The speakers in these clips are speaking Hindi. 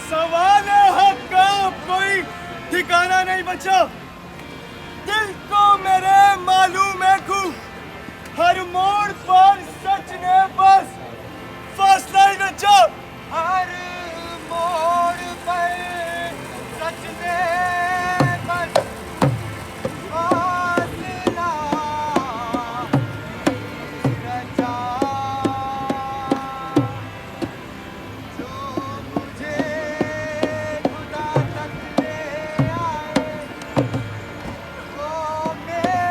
सवाल हक का कोई ठिकाना नहीं बचा। दिल को मेरे मालूम है खूब, हर मोड़ पर सच ने बस फासला ही रचा। हर मोड़ पर सच ने बस फासला रचा। जो मुझे खुदा तक ले आए, वो मेरा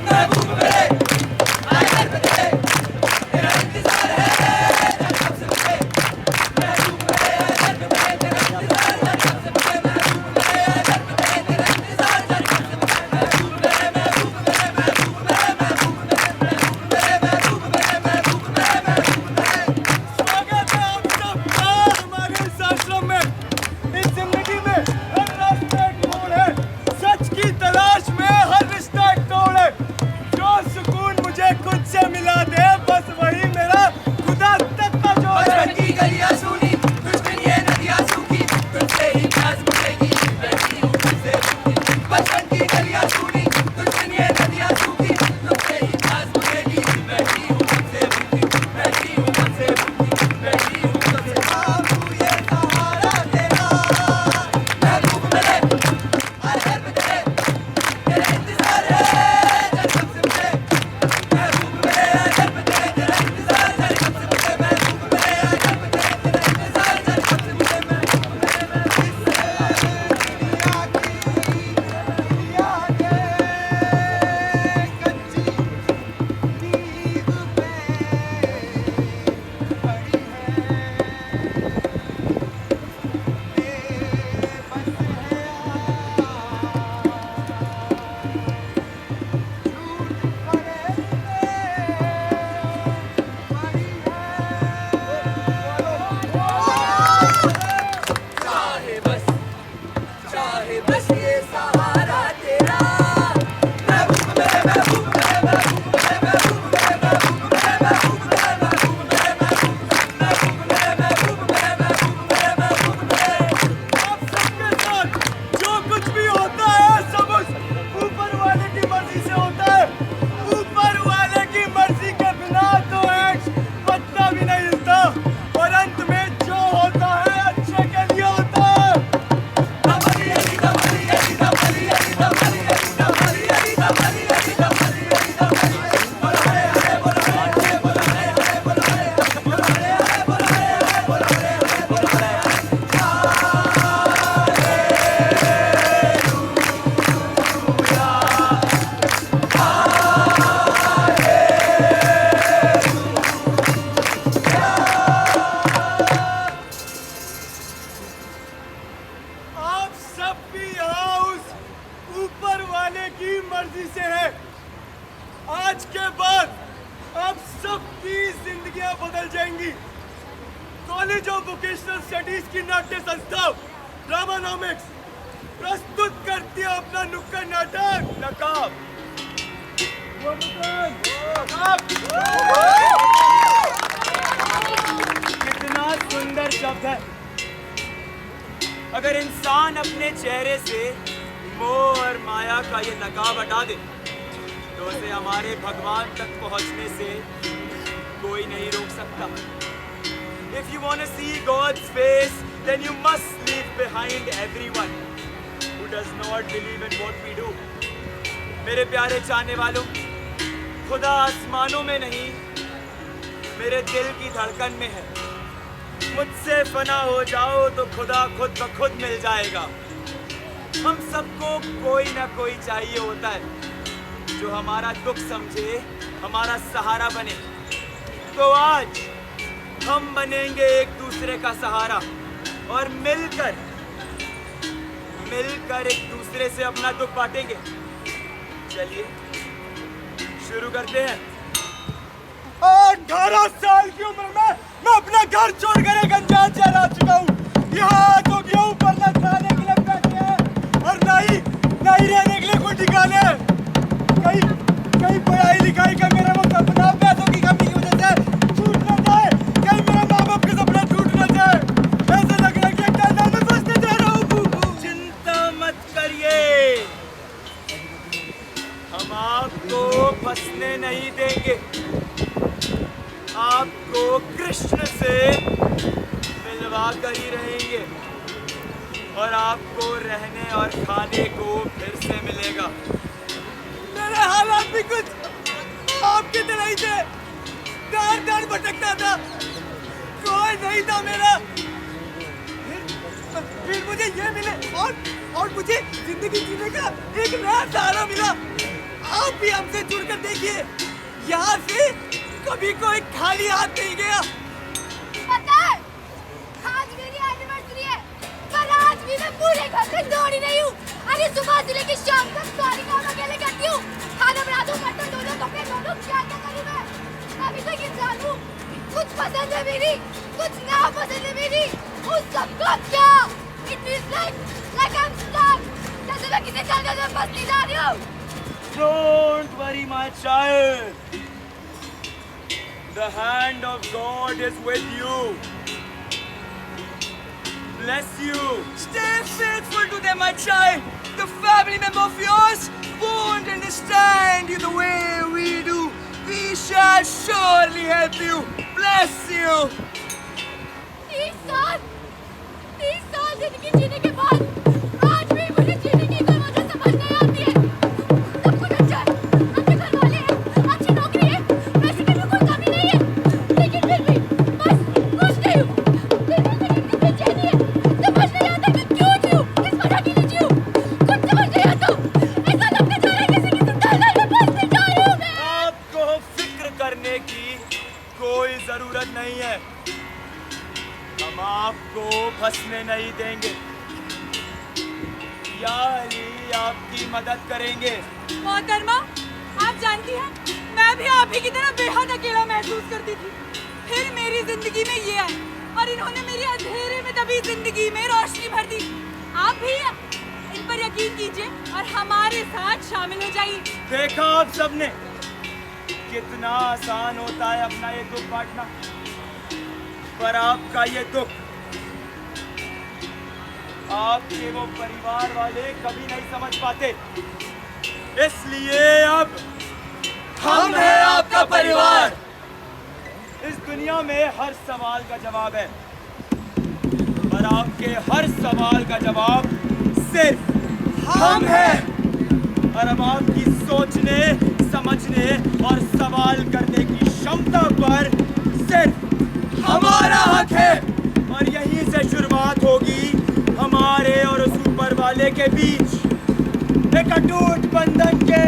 महबूब मेरे आए घर पे तेरे, तेरा इंतजार है जब से मुझे। महबूब मेरे आए घर पे तेरे, तेरा इंतजार है जब से मुझे। महबूब मेरे आए घर पे तेरे, तेरा इंतजार है जब से मुझे। महबूब मेरे महबूब मेरे महबूब मेरे महबूब मेरे महबूब मेरे महबूब मेरे महबूब मेरे। स्वागत है आप सबका हमारे इस आश्रम में। इस जिंदगी में हर रास्ता एक मोड़ है, सच की तलाश में हर रिश्ता एक तोड़ है। जो सुकून मुझे खुद से मिला दे, बस वही मेरा खुदा तक का जोड़ है। बचपन की गलियां सूनी, दुश्मन ये नदियां सूखी, तुझसे ही प्यास बुझेगी, बैठी हूँ तुझसे रूठी। बचपन की गलियां सूनी, दुश्मन ये नदियां सूखी, तुझसे ही प्यास बुझेगी, बैठी हूँ तुझसे रूठी। बैठी हूँ तुझसे रूठी, बैठी हूँ तुझसे। बाबू ये सहारा तेरा, महबूब मेरे आए घर पे तेरे, तेरा इंतजार है जब से मुझे। महबूब मेरे आए घर पे तेरे, तेरा इंतजार है जब से मुझे। महबूब मेरे आए घर पे तेरे, तेरा इंतजार है जब से मुझे। महबूब मेरे चाहे बस ये सहारा तेरा। महबूब मेरे महबूब मेरे महबूब मेरे महबूब मेरे महबूब मेरे महबूब मेरे महबूब मेरे महबूब मेरे महबूब मेरे महबूब मेरे महबूब मेरे। आप सबके साथ जो कुछ भी होता है सब उस ऊपर वाले की मर्जी से होता है। ऊपर वाले की मर्जी के बिना तो एक पत्ता भी नहीं हिलता, और अंत में जो होता है अच्छे के लिए होता है। आप सब भी यहाँ उस ऊपर वाले की मर्जी से है। आज के बाद आप सबकी जिंदगियां बदल जाएंगी। कॉलेज ऑफ वोकेशनल स्टडीज की नाट्य संस्था ड्रामानॉमिक्स प्रस्तुत करती है अपना नुक्कड़ नाटक नकाब। कितना सुंदर शब्द है। अगर इंसान अपने चेहरे से मोह और माया का ये नकाब हटा दे तो उसे हमारे भगवान तक पहुंचने से कोई नहीं रोक सकता। If you want to see God's face, then you must leave behind everyone who does not believe in what we do. मेरे प्यारे चाहने वालों, खुदा आसमानों में नहीं, मेरे दिल की धड़कन में है। मुझसे फना हो जाओ तो खुदा खुद ब खुद मिल जाएगा। हम सबको कोई ना कोई चाहिए होता है जो हमारा दुख समझे, हमारा सहारा बने। तो आज हम बनेंगे एक दूसरे का सहारा और मिलकर एक दूसरे से अपना दुख बांटेंगे। चलिए शुरू करते हैं। 18 साल की उम्र में मैं अपना घर छोड़कर एक अनजान शहर आ चुका हूँ। यहाँ तो गेहूं पर न खाने के लिए बैठे हैं और नहीं रहने के लिए कोई ठिकाने। कहीं पढ़ाई लिखाई का मेरा वो सपना पैसों की कमी की वजह से छूट न जाए, कहीं मेरे माँ बाप का सपना छूट न जाए। ऐसा लग रहा है कि एक डर में फंसने जा रहा हूँ। चिंता मत करिए, हम आपको फंसने नहीं देंगे। आपको कृष्ण से मिलवा कर ही रहेंगे और आपको रहने और खाने को फिर से मिलेगा। मेरे हालात भी कुछ आपकी तरह ही थे। दर भटकता था, कोई नहीं था मेरा। फिर मुझे ये मिले और मुझे जिंदगी जीने का एक नया सहारा मिला। आप भी हमसे जुड़कर देखिए, यहाँ से कभी कोई खाली हाथ नहीं गया। पता है, आज मेरी एनिवर्सरी है, पर आज भी मैं पूरे घर से दौड़ी नहीं हूँ। अरे सुबह से लेकर शाम तक सारी काम अकेले करती हूँ। खाना बना दूँ, बर्तन धो दूँ, कपड़े धो दूँ, क्या करूँ मैं? अभी तक इंसान हूँ, कुछ पसंद है मेरी, कुछ ना पसंद है मेरी, उस सबको क्या? It feels like I'm stuck. जैसे मैं किसी जगह में फंस नहीं जा रही हूँ। Don't worry, my child. The hand of God is with you. Bless you. Stay faithful to them, my child. The family member of yours won't understand you the way we do. We shall surely help you. Bless you. 30 साल जिंदगी जीने के बाद आज भी मुझे जीने की कोई वजह समझ नहीं आती है। सब कुछ अच्छा है, अच्छे घर वाले हैं, अच्छी नौकरी है, पैसे की भी कोई कमी नहीं है, लेकिन फिर भी बस खुश नहीं हूँ। दिल में मेरी इतनी बेचैनी है, समझ नहीं आता मैं क्यों जीऊँ, किस वजह के लिए जीऊँ, कुछ समझ नहीं आता। ऐसा लगता जा रहा है किसी दलदल में फंसने जा रही हूँ मैं। आपको फिक्र करने की कोई जरूरत नहीं है। हम आपको फंसने नहीं देंगे। या अली आपकी मदद करेंगे। मोहतरमा, आप जानती हैं, मैं भी आप ही की तरह बेहद अकेला महसूस करती थी। फिर मेरी जिंदगी में ये आए और इन्होंने मेरी अंधेरे में दबी जिंदगी में रोशनी भर दी। आप भी इन पर यकीन कीजिए और हमारे साथ शामिल हो जाइए। देखा आप सबने कितना आसान होता है अपना ये दुख बांटना, पर आपका ये दुख आपके वो परिवार वाले कभी नहीं समझ पाते। इसलिए अब हम हैं आपका परिवार। इस दुनिया में हर सवाल का जवाब है, पर आपके हर सवाल का जवाब सिर्फ हम हैं। और अब आपकी सोचने, समझने और सवाल करने की क्षमता पर सिर्फ हमारा हक है। और यहीं से शुरुआत होगी हमारे और उस ऊपर वाले के बीच एक अटूट बंधन के।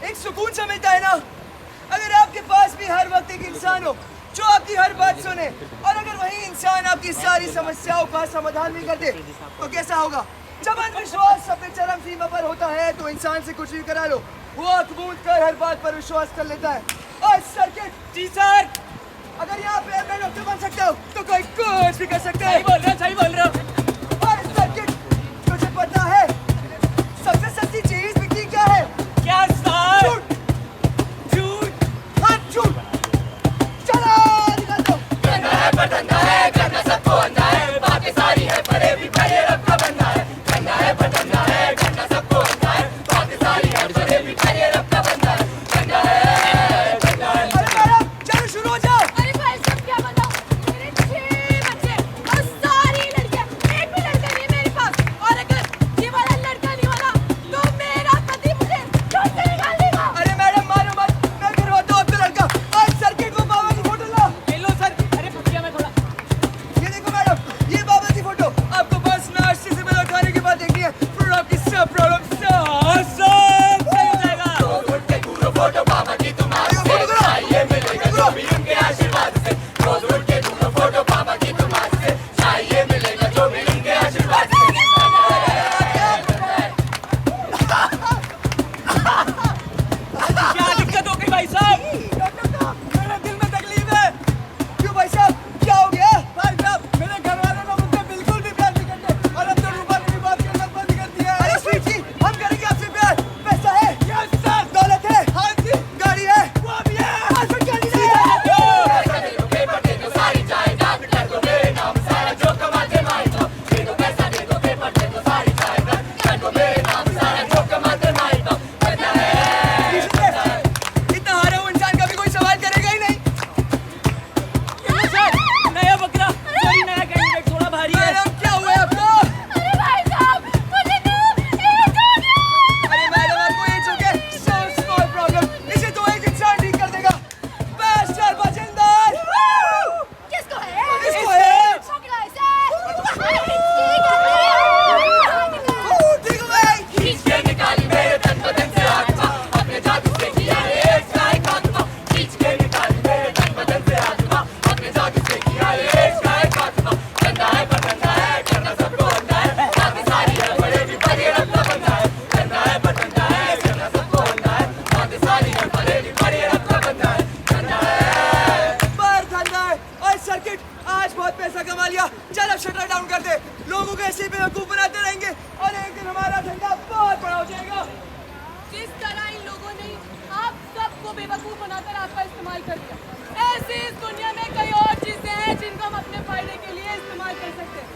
एक सुकून सा मिलता है ना, अगर आपके पास भी हर वक्त एक इंसान हो जो आपकी हर बात सुने, और अगर वही इंसान आपकी सारी समस्याओं का समाधान भी कर दे, तो कैसा होगा? जब अंधविश्वास अपने चरम सीमा पर होता है तो इंसान से कुछ भी करा लो, वो आंख मूंद कर हर बात पर विश्वास कर लेता है। और सर्किट जी सर, अगर यहाँ पे मैं डॉक्टर बन सकता हूँ तो कोई कुछ भी कर सकता है। सही बोल रहे हो। और इस चल अब शटर डाउन कर दे, लोगों को ऐसे बेवकूफ बनाते रहेंगे और एक दिन हमारा धंधा बहुत बड़ा हो जाएगा। जिस तरह इन लोगों ने आप सबको बेवकूफ बनाकर आपका इस्तेमाल कर दिया, ऐसे इस दुनिया में कई और चीजें हैं जिनको हम अपने फायदे के लिए इस्तेमाल कर सकते हैं।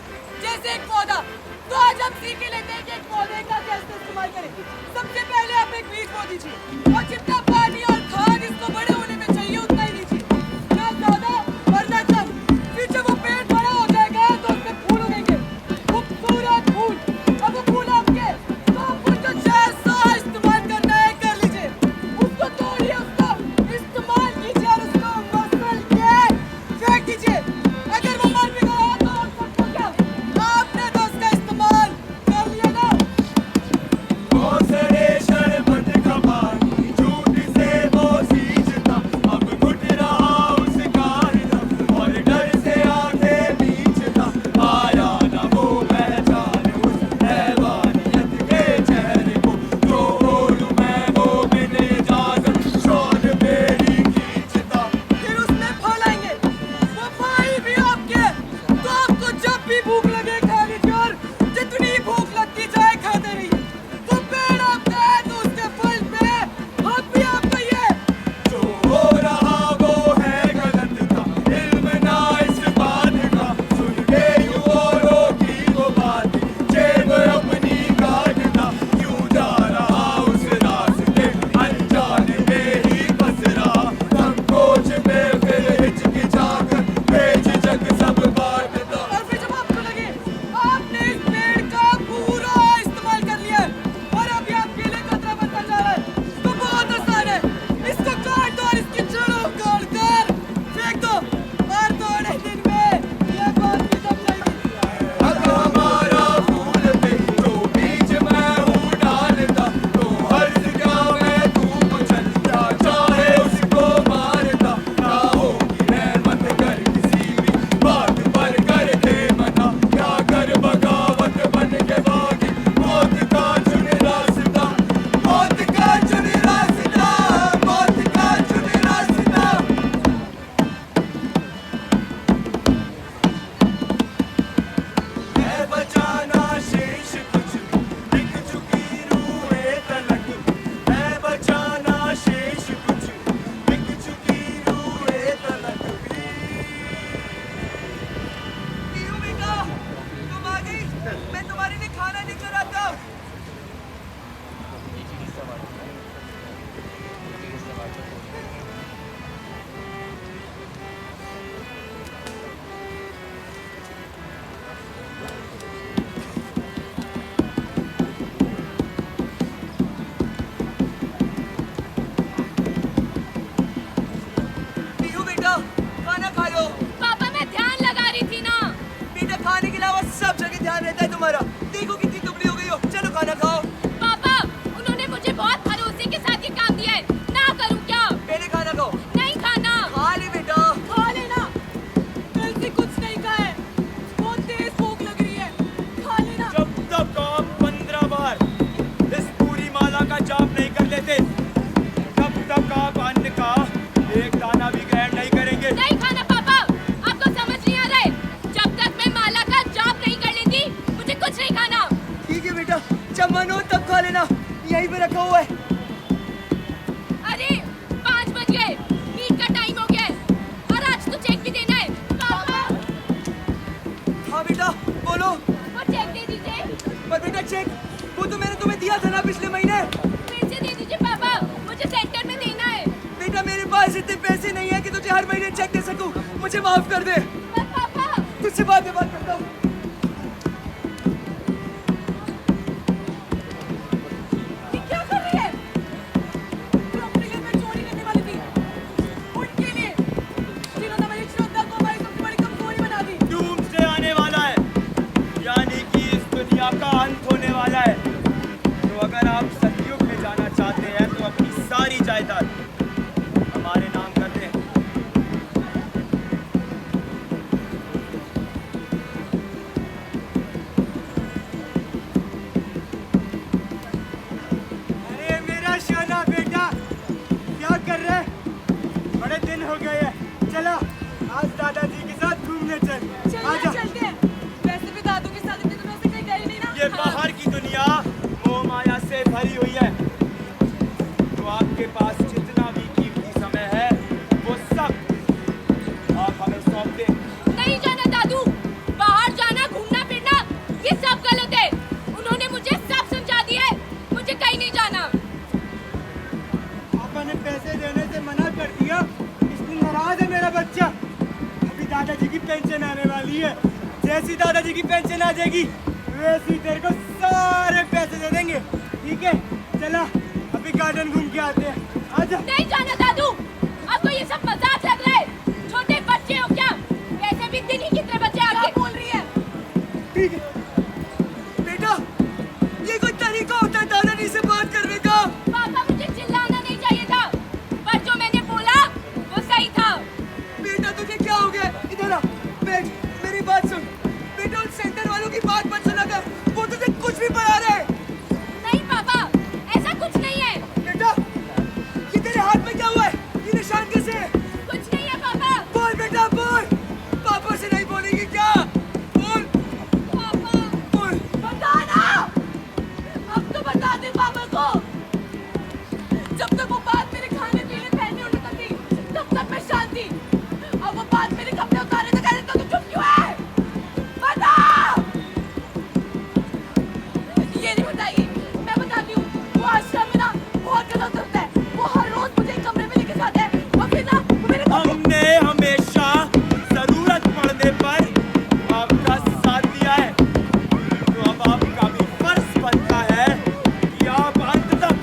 जैसे एक पौधा, तो आज आप सीख ही लेते हैं कि एक पौधे का कैसे इस्तेमाल करें। सबसे पहले आप एक बीज बो दीजिए और जितना पानी और खाद इसको बड़े होने में चाहिए उतना ही दीजिए, ना ज्यादा और ना कम। फिर जब वो पेड़ बड़ा हो जाएगा तो उसमें फूल उगेंगे, खूबसूरत फूल। अब वो फूल आपके, तो आप उनको जैसा इस्तेमाल करना है कर लीजिए, उसको तोड़िए, उसको इस्तेमाल कीजिए और उसको मसल के फेंक दीजिए। अगर वो मर भी गया तो सबको क्या, आपने तो उसका इस्तेमाल कर लिया ना। सरे शरबत का पानी झूठ से वो सींचता, अब घुट रहा उसका हृदय और डर से आंखें मीचता। आया ना वो पहचान उस हैवानियत के चेहरे को, जो बोलूं मैं वो बिन इजाजत शोर मेरी खींचता। फिर उसमें फल आएंगे, वो भाई भी आपके, तो आपको जब भी भूख लगे खा लीजिए और जितनी भूख लगती जाए खाते रहिए। वो पेड़ आपका है तो उसके फल पे हक भी आपका ही है। जो हो रहा वो है गलत था, इल्म ना इस बात का, सुन के यूं औरों की वो बात, जेब अपनी काटता। क्यों जा रहा उस रास्ते अनजान में ही फंस रहा, संकोच में फिर हिचकिचाकर बेझिझक सब बांटता। और फिर जब आपको लगे आपने इस पेड़ का पूरा इस्तेमाल कर लिया है और अभी आपके लिए खतरा बनता जा रहा है, तो बहुत आसान है, इसको काट दो और इसकी जड़ों काट कर फेंक दो और थोड़े दिन में ये बात भी जम जाएगी। हक हमारा फूल पे जो बीज मैं हूँ डालता, तो हर्ज क्या मैं तू कुचल, क्या चाहे उसको मारता। ना होगी रहमत कर किसी भी बात पर करके मना, क्या कर बगावत बन के भागी, मौत का चुन रास्ता, मौत का चुन रास्ता, मौत का चुन रास्ता। है बचाना शेष कुछ बिक चुकी रूहें तलक, है बचाना शेष कुछ बिक चुकी रूहें तलक भी। क्यों बेटा, तुम आ गई? मैं तुम्हारे लिए खाना लेकर आता हूँ। क्यों बेटा, खाना खा लो। पापा मैं ध्यान लगा रही थी ना। बेटा खाने के अलावा सब जगह ध्यान रहता है तुम्हारा, देखो कितनी दुबली हो गई हो। चलो खाना खाओ। पापा उन्होंने मुझे बहुत भरोसे के साथ ये काम दिया है, ना करूं क्या? पहले खाना खाओ। नहीं खाना। खा ले बेटा। खा लेना, कल से कुछ नहीं खाया है, बहुत तेज भूख लग रही है, खा लेना। जब तक आप 15 बार इस पूरी माला का जाप नहीं कर लेते, तब तक आप अन्न का एक दाना भी ग्रहण नहीं करेंगे। नहीं खाना पापा, आपको समझ नहीं आ रहा है। जब तक मैं माला का जाप नहीं कर लेती मुझे कुछ नहीं खाना। ठीक है बेटा, जब मन हो तब खा लेना, यहीं पे रखा हुआ है। अरे 5 बज गए, ईद का टाइम हो गया है और आज तो चेक भी देना है। पापा हाँ बेटा बोलो। वो चेक दे दीजिए। पर बेटा चेक वो तो मैंने तुम्हें दिया था ना पिछले महीने। फिर से दे दीजिए पापा, मुझे सेंटर में देना है। बेटा मेरे पास इतने पैसे नहीं है कि तुझे हर महीने चेक दे सकूं, मुझे माफ कर दे। पर पापा तुझसे बाद में बात करता हूँ। ये क्या कर रही है? जो अपने घर में चोरी करने वाली थी, उनके लिए जिन्होंने मेरी श्रद्धा को हमारी सबसे बड़ी कमजोरी बना दी। डूम्सडे आने वाला है, यानी कि इस दुनिया का अंत होने वाला है। तो अगर आप सतयुग में जाना चाहते हैं तो अपनी सारी जायदाद हमारे नाम कर दें। अरे मेरा शाना बेटा, क्या कर रहे? बड़े दिन हो गए हैं, चला आज दादाजी के साथ घूमने चल। चलिए चलते हैं। है मेरा बच्चा। अभी दादाजी की पेंशन आने वाली है। जैसी दादाजी की पेंशन आ जाएगी वैसी तेरे को सारे पैसे दे देंगे। ठीक है, चला अभी गार्डन घूम के आते हैं। आजा। नहीं जाना दादू, आपको ये सब मजाक लग रहा है। छोटे बच्चे हो क्या? वैसे भी दिन ही कितने बच्चे आपके। बोल रही है ठीक है बेटा, ये कोई तरीका होता है दादाजी से बात करने का? पापा मुझे चिल्लाना नहीं चाहिए था, पर जो मैंने बोला वो सही था। बेटा तुझे क्या हो गया? इधर आ, बैठ, मेरी बात सुन। बेटा उन सेंटर वालों की बात मत सुना कर, वो तुझे कुछ भी पढ़ा रहे हैं। नहीं पापा, ऐसा कुछ नहीं है। बेटा, ये तेरे हाथ में क्या हुआ है? ये निशान कैसे है? कुछ नहीं है पापा। बोल बेटा बोल, पापा से नहीं बोलेगी क्या? बोल पापा बोल। बता ना, अब तो बता दे पापा को। जब तक वो बात मेरे खाने पीने पहनने उड़ने तक थी, तब तक मैं शांत थी। अब वो बात मेरे कपड़े उतारने तक आई तो तू चुप क्यों है? बता। ये नहीं बताएगी, मैं बताती हूँ। वो आश्रम में ना बहुत गलत होता है। वो हर रोज मुझे एक कमरे में लेके जाता है और फिर ना वो मेरे हमने हमेशा जरूरत पड़ने पर आपका साथ दिया है, तो अब आपका भी फर्ज बनता है कि आप अंत तक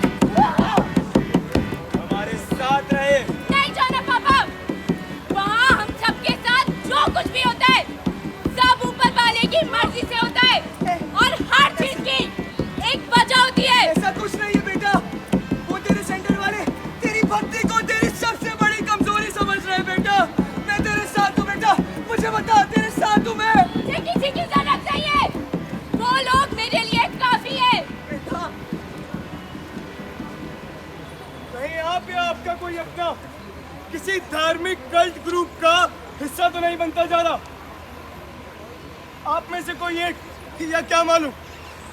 हमारे साथ रहे। नहीं जाना पापा, वहाँ हम सबके साथ जो कुछ भी होता है सब ऊपर वाले की मर्जी से होता है, और हर चीज की एक वजह होती है। ऐसा कुछ नहीं है बेटा, वो तेरे सेंटर वाले तेरी भक्ति को तेरी सबसे बड़ी कमजोरी समझ रहे हैं बेटा। मैं तेरे साथ हूँ बेटा, मुझे बता, तेरे साथ हूँ मैं। ये किसी की जरूरत नहीं है, वो लोग मेरे लिए काफी है। बेटा कहीं आप या आपका कोई अपना किसी धार्मिक कल्ट ग्रुप का हिस्सा तो नहीं बनता जा रहा? आप में से कोई एक, या क्या मालूम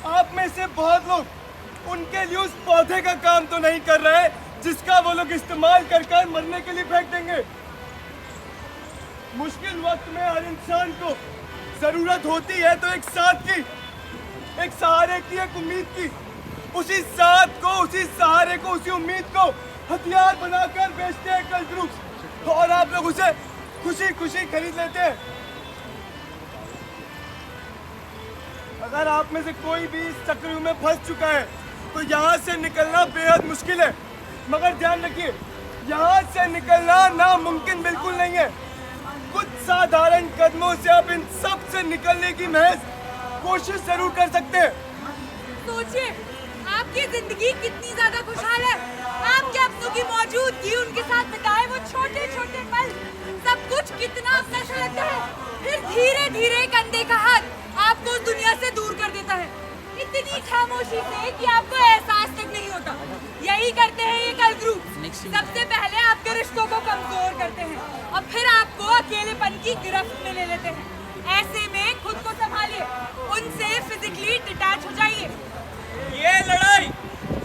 आप में से बहुत लोग उनके लिए उस पौधे का काम तो नहीं कर रहे जिसका वो लोग इस्तेमाल कर कर मरने के लिए फेंक देंगे। मुश्किल वक्त में हर इंसान को जरूरत होती है तो एक साथ की, एक सहारे की, एक उम्मीद की। उसी साथ को, उसी सहारे को, उसी उम्मीद को हथियार बनाकर बेचते हैं कल ग्रुप, और आप लोग उसे खुशी खुशी खरीद लेते हैं। अगर आप में से कोई भी इस चक्र में फंस चुका है तो यहाँ से निकलना बेहद मुश्किल है, मगर ध्यान रखिए यहाँ से निकलना नामुमकिन बिल्कुल नहीं है। कुछ साधारण कदमों से आप इन सब से निकलने की महज कोशिश जरूर कर सकते हैं। सोचिए, आपकी जिंदगी कितनी ज्यादा खुशहाल है। आपके अपनों की मौजूदगी, उनके साथ बिताए वो छोटे छोटे पल, सब कुछ कितना अपना सा लगता है। फिर धीरे धीरे एक अनदेखा हाथ आपको उस दुनिया से दूर कर देता है, इतनी खामोशी से कि आपको एहसास तक नहीं होता। यही करते हैं ये कल ग्रुप। सबसे पहले आपके रिश्तों को कमजोर करते हैं और फिर आपको अकेलेपन की गिरफ्त में ले लेते हैं। ऐसे में खुद को संभालिए, उनसे फिजिकली डिटैच हो जाइए। ये लड़ाई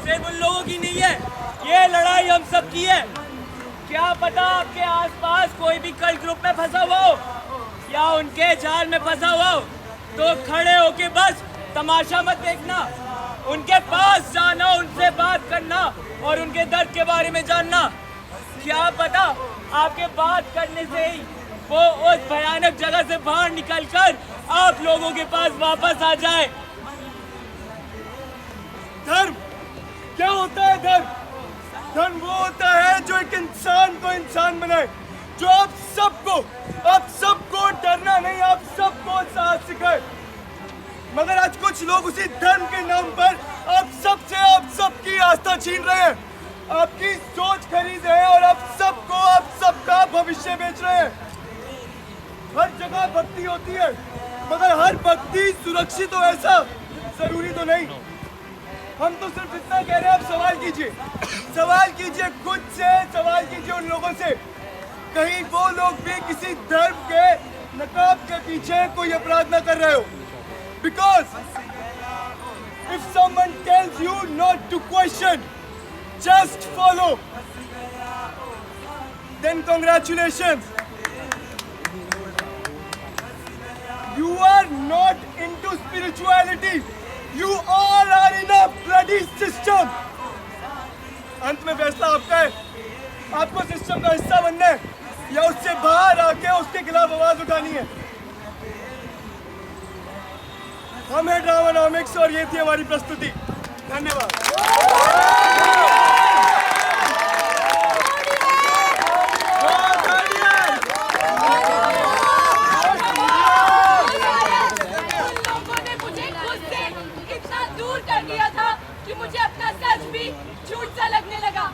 सिर्फ उन लोगों की नहीं है, ये लड़ाई हम सब की है। क्या पता आपके आसपास कोई भी कल ग्रुप में फंसा हुआ हो या उनके जाल में फंसा हुआ हो, तो खड़े होके बस तमाशा मत देखना, उनके पास जाना, उनसे बात करना और उनके दर्द के बारे में जानना। क्या पता आपके बात करने से ही वो उस भयानक जगह से बाहर निकलकर आप लोगों के पास वापस आ जाए। धर्म क्या होता है? धर्म वो होता है जो एक इंसान को इंसान बनाए, जो आप सबको डरना नहीं, आप सबको साहस सिखाए। मगर आज कुछ लोग उसी धर्म के नाम पर आप सबकी आस्था छीन रहे हैं, आपकी सोच खरीद रहे हैं और आप सबका भविष्य बेच रहे हैं। हर जगह भक्ति होती है, मगर हर भक्ति सुरक्षित हो ऐसा जरूरी तो नहीं। हम तो सिर्फ इतना कह रहे हैं, आप सवाल कीजिए खुद से, सवाल कीजिए उन लोगों से, कहीं वो लोग भी किसी धर्म के नकाब के पीछे कोई अपराध न कर रहे हो। Because if someone tells you not to question, just follow, then congratulations. You are not into spirituality. You all are in a bloody system. अंत में फैसला आपका है, आपको सिस्टम का हिस्सा बनना है या उससे बाहर आके उसके खिलाफ आवाज उठानी है। हम है ड्रामानॉमिक्स और ये थी हमारी प्रस्तुति। धन्यवाद। उन लोगों ने मुझे खुद से इतना दूर कर दिया था कि मुझे अपना सच भी झूठ सा लगने लगा।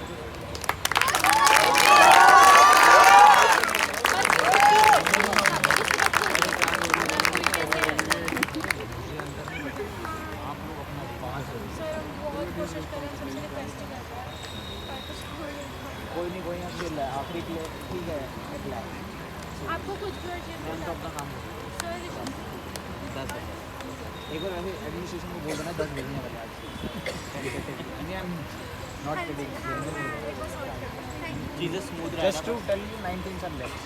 कोई नहीं खेल रहा है आखिरी प्ले ठीक है निकला है। आपको कुछ भी मैम तो अपना काम सर 10 बजे एक बार वैसे एडमिनिस्ट्रेशन को बोल देना 10 बजे वाले आज आई एम नॉट किडिंग चीजें smooth just to tell you 19 are left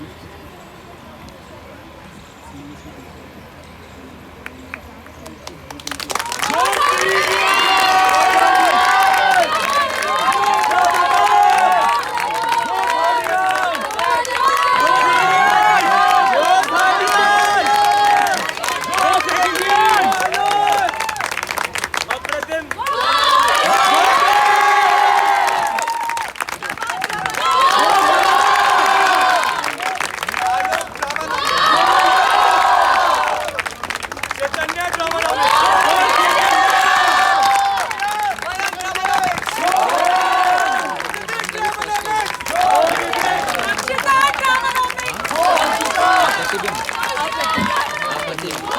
आप